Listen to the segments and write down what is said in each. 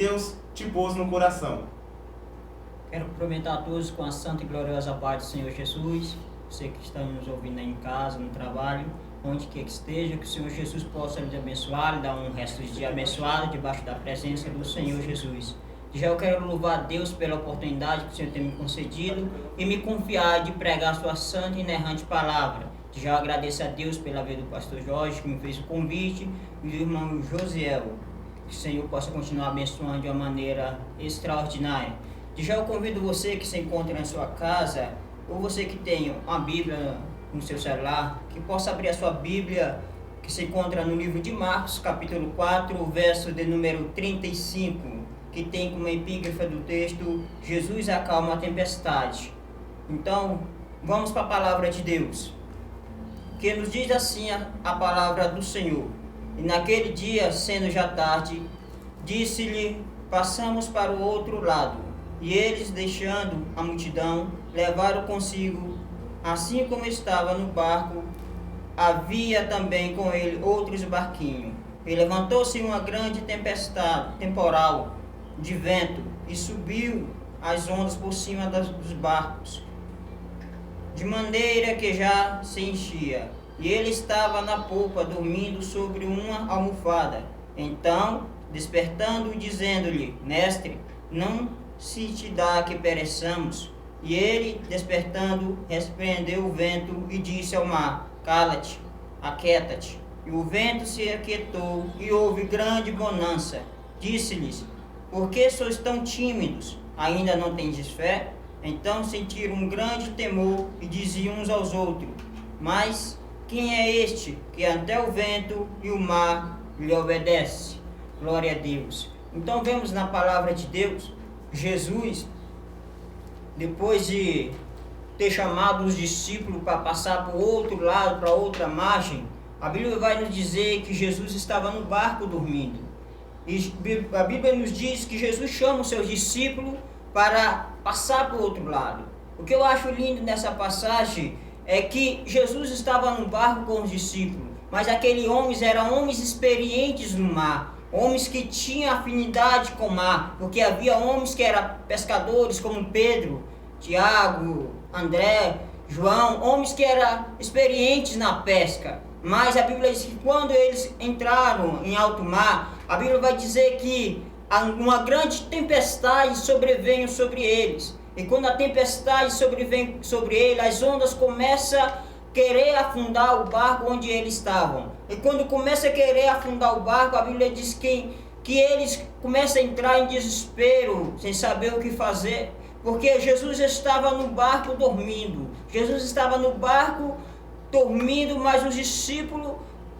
Deus te pôs no coração. Quero cumprimentar a todos com a santa e gloriosa paz do Senhor Jesus. Você que está nos ouvindo aí em casa, no trabalho, onde quer que esteja, que o Senhor Jesus possa lhe abençoar, lhe dar um resto de dia abençoado debaixo da presença do Senhor Jesus. Já eu quero louvar a Deus pela oportunidade que o Senhor tem me concedido e me confiar de pregar a sua santa e inerrante palavra. Já eu agradeço a Deus pela vida do pastor Jorge, que me fez o convite, e do irmão Josiel. Que o Senhor possa continuar abençoando de uma maneira extraordinária. Já eu convido você que se encontra na sua casa, ou você que tem uma Bíblia no seu celular, que possa abrir a sua Bíblia, que se encontra no livro de Marcos, capítulo 4, verso de número 35, que tem como epígrafe do texto: Jesus acalma a tempestade. Então, vamos para a palavra de Deus, que nos diz assim a palavra do Senhor. E naquele dia, sendo já tarde, disse-lhe: passamos para o outro lado. E eles, deixando a multidão, levaram consigo, assim como estava no barco, havia também com ele outros barquinhos. E levantou-se uma grande tempestade, temporal de vento, e subiu as ondas por cima dos barcos, de maneira que já se enchia. E ele estava na polpa, dormindo sobre uma almofada. Então, despertando, dizendo-lhe: Mestre, não se te dá que pereçamos? E ele, despertando, repreendeu o vento e disse ao mar: Cala-te, aquieta-te. E o vento se aquietou e houve grande bonança. Disse-lhes: Por que sois tão tímidos? Ainda não tendes fé? Então sentiram um grande temor e diziam uns aos outros: Mas quem é este que até o vento e o mar lhe obedece? Glória a Deus. Então vemos na palavra de Deus, Jesus, depois de ter chamado os discípulos para passar para o outro lado, para outra margem, a Bíblia vai nos dizer que Jesus estava no barco dormindo. E a Bíblia nos diz que Jesus chama os seus discípulos para passar para o outro lado. O que eu acho lindo nessa passagem é que Jesus estava no barco com os discípulos, mas aqueles homens eram homens experientes no mar, homens que tinham afinidade com o mar, porque havia homens que eram pescadores como Pedro, Tiago, André, João, homens que eram experientes na pesca. Mas a Bíblia diz que quando eles entraram em alto mar, a Bíblia vai dizer que uma grande tempestade sobreveio sobre eles. E quando a tempestade sobrevém sobre eles, as ondas começam a querer afundar o barco onde eles estavam. E quando começa a querer afundar o barco, a Bíblia diz que eles começam a entrar em desespero, sem saber o que fazer, porque Jesus estava no barco dormindo. Jesus estava no barco dormindo, mas os discípulos,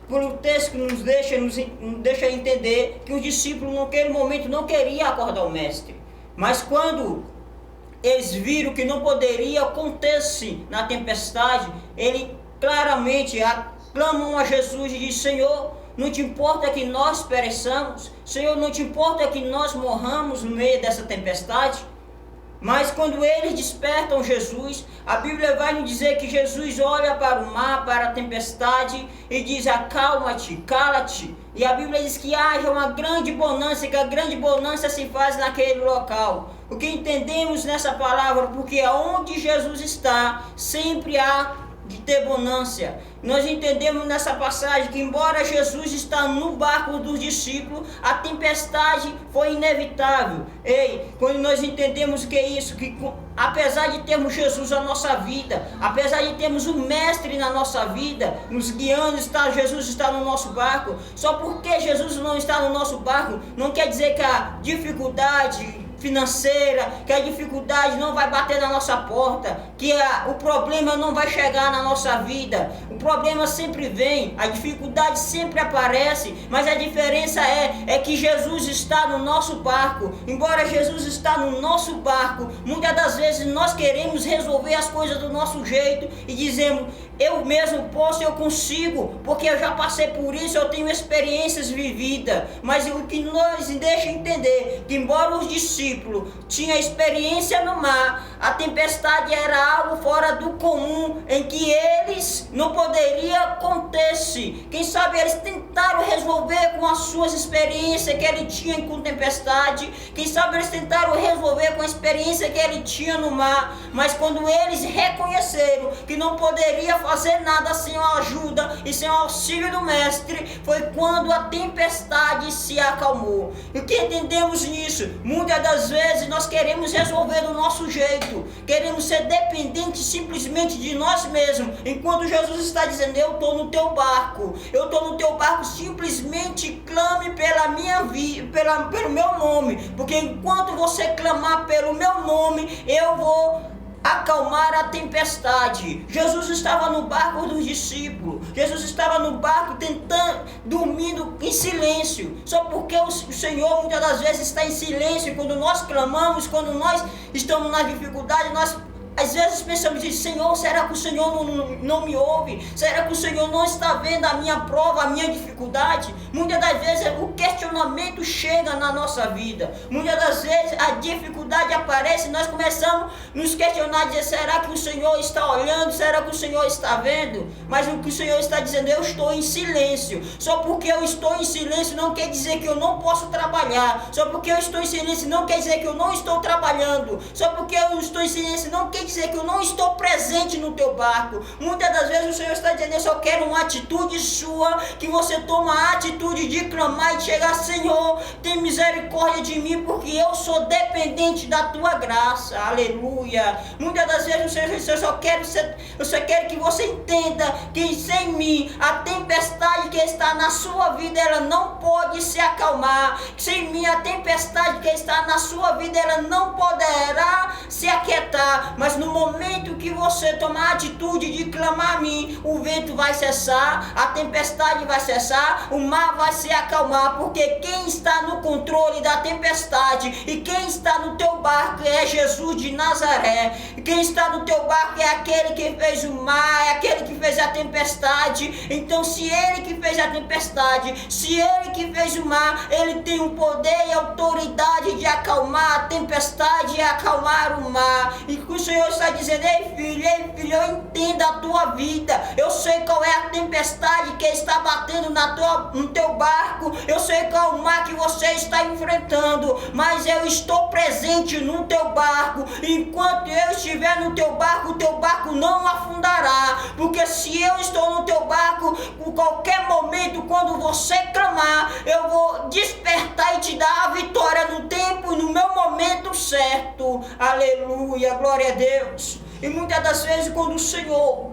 por o texto que nos deixa entender que os discípulos naquele momento não queriam acordar o mestre. Mas quando eles viram que não poderia acontecer na tempestade, eles claramente clamam a Jesus e dizem: Senhor, não te importa que nós pereçamos? Senhor, não te importa que nós morramos no meio dessa tempestade? Mas quando eles despertam Jesus, a Bíblia vai nos dizer que Jesus olha para o mar, para a tempestade e diz: acalma-te, cala-te. E a Bíblia diz que haja uma grande bonança, que a grande bonança se faz naquele local. O que entendemos nessa palavra? Porque aonde Jesus está, sempre há de ter bonança. Nós entendemos nessa passagem que, embora Jesus está no barco dos discípulos, a tempestade foi inevitável. Quando nós entendemos que é isso, que apesar de termos Jesus na nossa vida, apesar de termos o Mestre na nossa vida, nos guiando, Jesus está no nosso barco. Só porque Jesus não está no nosso barco, não quer dizer que a dificuldade financeira, que a dificuldade não vai bater na nossa porta, que o problema não vai chegar na nossa vida. O problema sempre vem, a dificuldade sempre aparece, mas a diferença é que Jesus está no nosso barco. Embora Jesus está no nosso barco, muitas das vezes nós queremos resolver as coisas do nosso jeito e dizemos: eu mesmo posso, eu consigo, porque eu já passei por isso, eu tenho experiências vividas. Mas o que nos deixa entender, que embora os discípulos tinham experiência no mar, a tempestade era algo fora do comum, em que eles não poderiam acontecer. Quem sabe eles tentaram resolver com as suas experiências que ele tinha com tempestade, quem sabe eles tentaram resolver com a experiência que ele tinha no mar, mas quando eles reconheceram que não poderia fazer nada sem a ajuda e sem o auxílio do mestre, foi quando a tempestade se acalmou. E o que entendemos nisso? Muitas das vezes nós queremos resolver do nosso jeito, queremos ser dependentes simplesmente de nós mesmos, enquanto Jesus está dizendo: eu estou no teu barco, eu estou no teu barco, simplesmente clame pela minha vida, pelo meu nome, porque enquanto você clamar pelo meu nome, eu vou acalmar a tempestade. Jesus estava no barco dos discípulos, Jesus estava no barco dormindo em silêncio, só porque o Senhor muitas das vezes está em silêncio. Quando nós clamamos, quando nós estamos na dificuldade, nós às vezes pensamos assim: Senhor, será que o Senhor não me ouve? Será que o Senhor não está vendo a minha prova, a minha dificuldade? Muitas das vezes o questionamento chega na nossa vida. Muitas das vezes a dificuldade aparece e nós começamos a nos questionar, dizer: será que o Senhor está olhando? Será que o Senhor está vendo? Mas o que o Senhor está dizendo: eu estou em silêncio. Só porque eu estou em silêncio não quer dizer que eu não posso trabalhar. Só porque eu estou em silêncio não quer dizer que eu não estou trabalhando. Só porque eu estou em silêncio não quer dizer que eu não estou presente no teu barco. Muitas das vezes o Senhor está dizendo: eu só quero uma atitude sua, que você toma a atitude de clamar e chegar: Senhor, tem misericórdia de mim, porque eu sou dependente da tua graça. Aleluia. Muitas das vezes o Senhor diz: eu só quero que você entenda que sem mim a tempestade que está na sua vida, ela não pode se acalmar. Sem mim a tempestade que está na sua vida, ela não poderá se aquietar. Mas no momento que você tomar a atitude de clamar a mim, o vento vai cessar, a tempestade vai cessar, o mar vai se acalmar, porque quem está no controle da tempestade e quem está no teu barco é Jesus de Nazaré. Quem está no teu barco é aquele que fez o mar, é aquele que fez a tempestade. Então, se ele que fez a tempestade, se ele que fez o mar, ele tem o poder e a autoridade de acalmar a tempestade e acalmar o mar. E o Senhor está dizendo: ei filho, eu entendo a tua vida, eu sei qual é a tempestade que está batendo no teu barco, eu sei qual é o mar que você está enfrentando, mas eu estou presente no teu barco. Enquanto eu estiver no teu barco, o teu barco não afundará, porque se eu estou no teu barco, em qualquer momento, quando você clamar, eu vou despertar e te dar a vitória no tempo e no meu momento certo. Aleluia, glória a Deus. E muitas das vezes, quando o Senhor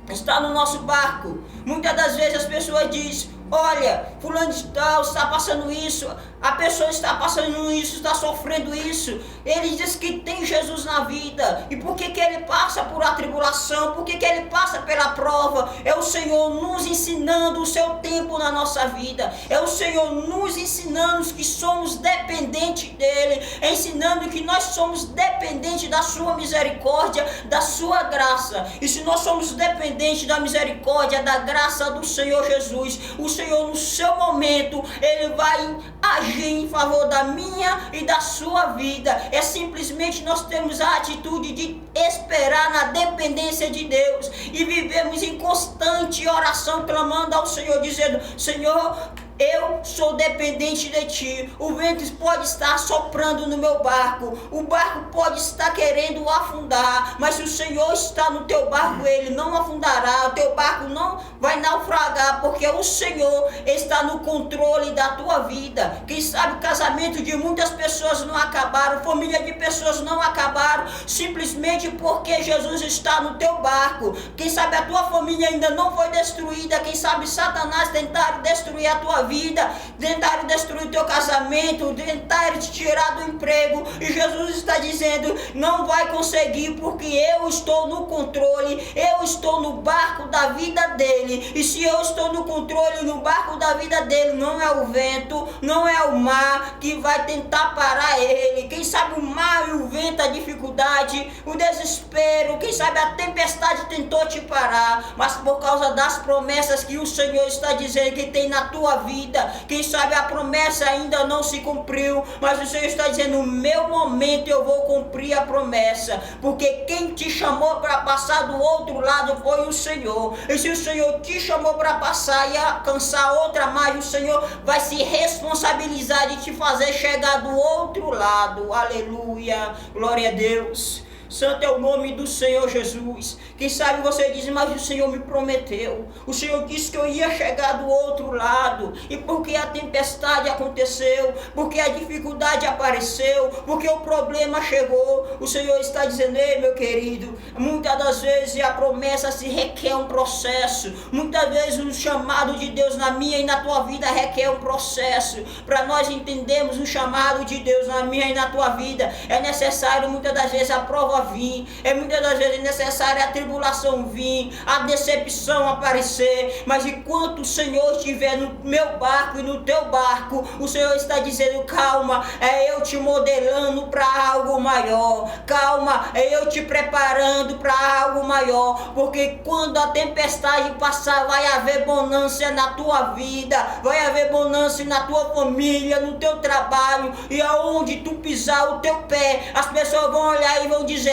está no nosso barco, muitas das vezes as pessoas dizem: olha, fulano de tal está passando isso, a pessoa está passando isso, está sofrendo isso. Ele diz que tem Jesus na vida. E por que ele passa por a tribulação? Por que ele passa pela prova? É o Senhor nos ensinando o seu tempo na nossa vida. É o Senhor nos ensinando que somos dependentes dele, ensinando que nós somos dependentes da sua misericórdia, da sua graça. E se nós somos dependentes da misericórdia, da graça do Senhor Jesus, o Senhor no seu momento, ele vai agir em favor da minha e da sua vida. É simplesmente nós temos a atitude de esperar na dependência de Deus e vivemos em constante oração, clamando ao Senhor, dizendo: Senhor, eu sou dependente de ti. O vento pode estar soprando no meu barco, o barco pode estar querendo afundar, mas se o Senhor está no teu barco, ele não afundará, o teu barco não vai naufragar, porque o Senhor está no controle da tua vida. Quem sabe o casamento de muitas pessoas não acabaram, família de pessoas não acabaram, simplesmente porque Jesus está no teu barco. Quem sabe a tua família ainda não foi destruída, quem sabe Satanás tentar destruir a tua vida, tentaram destruir o teu casamento, tentaram te tirar do emprego, e Jesus está dizendo, não vai conseguir, porque eu estou no controle, eu estou no barco da vida dele, e se eu estou no controle, no barco da vida dele, não é o vento, não é o mar que vai tentar parar ele. Quem sabe o mar e o vento, a dificuldade, o desespero, quem sabe a tempestade tentou te parar, mas por causa das promessas que o Senhor está dizendo que tem na tua vida, quem sabe a promessa ainda não se cumpriu, mas o Senhor está dizendo, no meu momento eu vou cumprir a promessa, porque quem te chamou para passar do outro lado foi o Senhor, e se o Senhor te chamou para passar e alcançar outra margem, o Senhor vai se responsabilizar de te fazer chegar do outro lado. Aleluia, glória a Deus. Santo é o nome do Senhor Jesus. Quem sabe você diz, mas o Senhor me prometeu, o Senhor disse que eu ia chegar do outro lado, e porque a tempestade aconteceu, porque a dificuldade apareceu, porque o problema chegou, o Senhor está dizendo, ei meu querido, muitas das vezes a promessa se requer um processo, muitas vezes o chamado de Deus na minha e na tua vida requer um processo. Para nós entendermos o chamado de Deus na minha e na tua vida, é necessário muitas das vezes a prova vir, muitas das vezes necessária a tribulação vir, a decepção aparecer, mas enquanto o Senhor estiver no meu barco e no teu barco, o Senhor está dizendo, calma, é eu te modelando para algo maior, calma, é eu te preparando para algo maior, porque quando a tempestade passar, vai haver bonança na tua vida, vai haver bonança na tua família, no teu trabalho, e aonde tu pisar o teu pé, as pessoas vão olhar e vão dizer,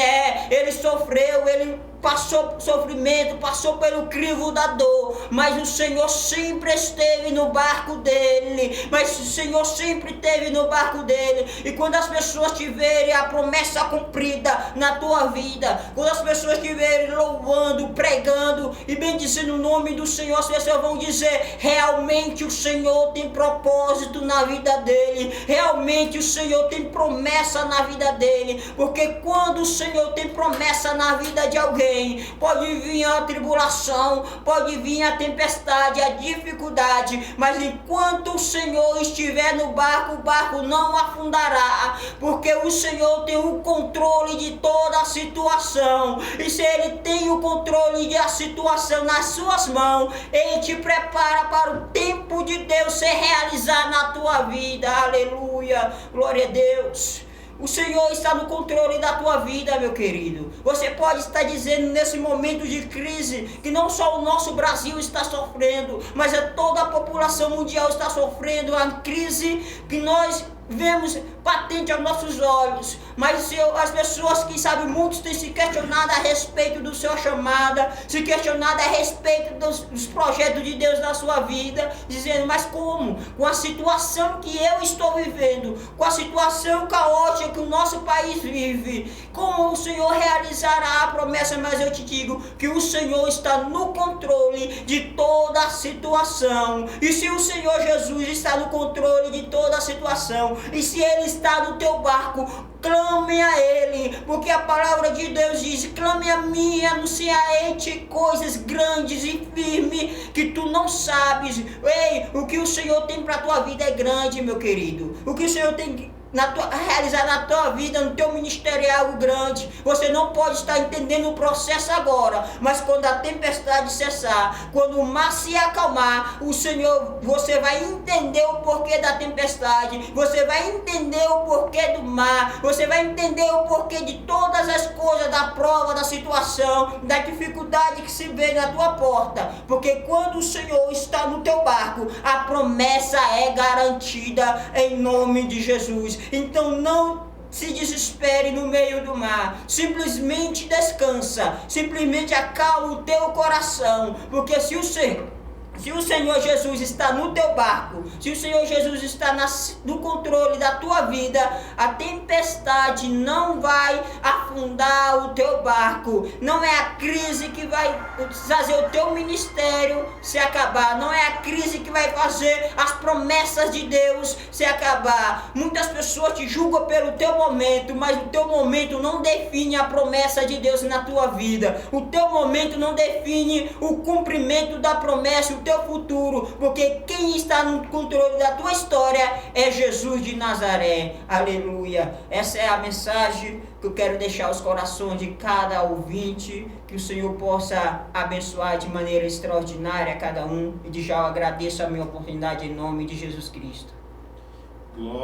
ele sofreu, ele passou sofrimento, passou pelo crivo da dor, mas o Senhor sempre esteve no barco dele, mas o Senhor sempre esteve no barco dele, e quando as pessoas tiverem a promessa cumprida na tua vida, quando as pessoas estiverem louvando, pregando e bendizendo o nome do Senhor, as pessoas vão dizer, realmente o Senhor tem propósito na vida dele, realmente o Senhor tem promessa na vida dele, porque quando o Senhor tem promessa na vida de alguém, pode vir a tribulação, pode vir a tempestade, a dificuldade, mas enquanto o Senhor estiver no barco, o barco não afundará, porque o Senhor tem o controle de toda a situação, e se Ele tem o controle da situação nas suas mãos, Ele te prepara para o tempo de Deus ser realizado na tua vida. Aleluia, glória a Deus. O Senhor está no controle da tua vida, meu querido. Você pode estar dizendo nesse momento de crise que não só o nosso Brasil está sofrendo, mas toda a população mundial está sofrendo a crise que nós vemos patente aos nossos olhos, mas as pessoas que sabem, muitos têm se questionado a respeito do seu chamada, se questionado a respeito dos projetos de Deus na sua vida, dizendo, mas como? Com a situação que eu estou vivendo, com a situação caótica que o nosso país vive, como o Senhor realizará a promessa? Mas eu te digo que o Senhor está no controle de toda a situação, e se o Senhor Jesus está no controle de toda a situação, e se Ele está no teu barco, clame a Ele, porque a palavra de Deus diz, clame a mim e anunciarei-te coisas grandes e firmes que tu não sabes. Ei, o que o Senhor tem para a tua vida é grande, meu querido. O que o Senhor tem realizar na tua vida, no teu ministério, é algo grande. Você não pode estar entendendo o processo agora, mas quando a tempestade cessar, quando o mar se acalmar, o Senhor, você vai entender o porquê da tempestade, você vai entender o porquê do mar, você vai entender o porquê de todas as coisas, da prova, da situação, da dificuldade que se vê na tua porta, porque quando o Senhor está no teu barco, a promessa é garantida em nome de Jesus. Então não se desespere no meio do mar, simplesmente descansa, simplesmente acalma o teu coração, porque se o Senhor Jesus está no teu barco, se o Senhor Jesus está no controle da tua vida, a tempestade não vai afundar o teu barco. Não é a crise que vai fazer o teu ministério se acabar, não é a crise que vai fazer as promessas de Deus se acabar. Muitas pessoas te julgam pelo teu momento, mas o teu momento não define a promessa de Deus na tua vida. O teu momento não define o cumprimento da promessa. O teu teu futuro, porque quem está no controle da tua história é Jesus de Nazaré. Aleluia. Essa é a mensagem que eu quero deixar aos corações de cada ouvinte, que o Senhor possa abençoar de maneira extraordinária a cada um, e de já eu agradeço a minha oportunidade em nome de Jesus Cristo. Glória.